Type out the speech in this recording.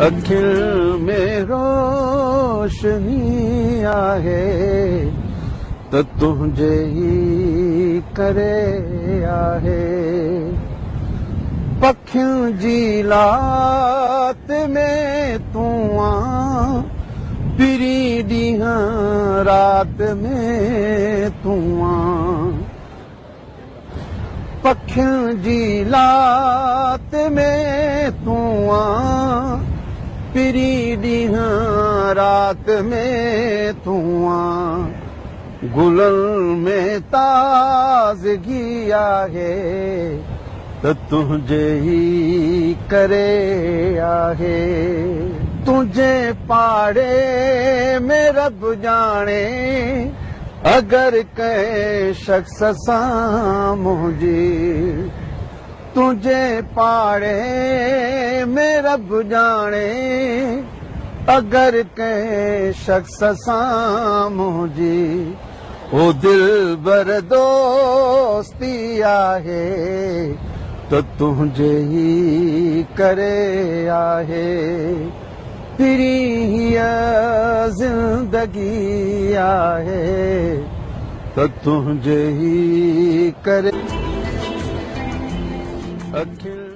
अखियुनि में रोशनी आहे त तुंहिंजे ई करे आहे। पखियुनि जी लात में तूं आं, पिरी ॾींहं रात में तूं आं। पखियुनि जी लात में तूं आं, पिरी ॾींहं रात में तूं आं। गुलनि में ताज़गी आहे त तुंहिंजे ई करे आहे। तुंहिंजे पाड़े में रब ॼाणे अगरि कंहिं शख़्स सां मुंहिंजी। तुंहिंजे पाड़े में रब ॼाणे अगरि कंहिं शख़्स सां मुंहिंजी। ओ दिलबर दोस्ती आहे त तुंहिंजे ई करे आहे। फिरी हीअ ज़िंदगी आहे त तुंहिंजे ई करे। अखियुनि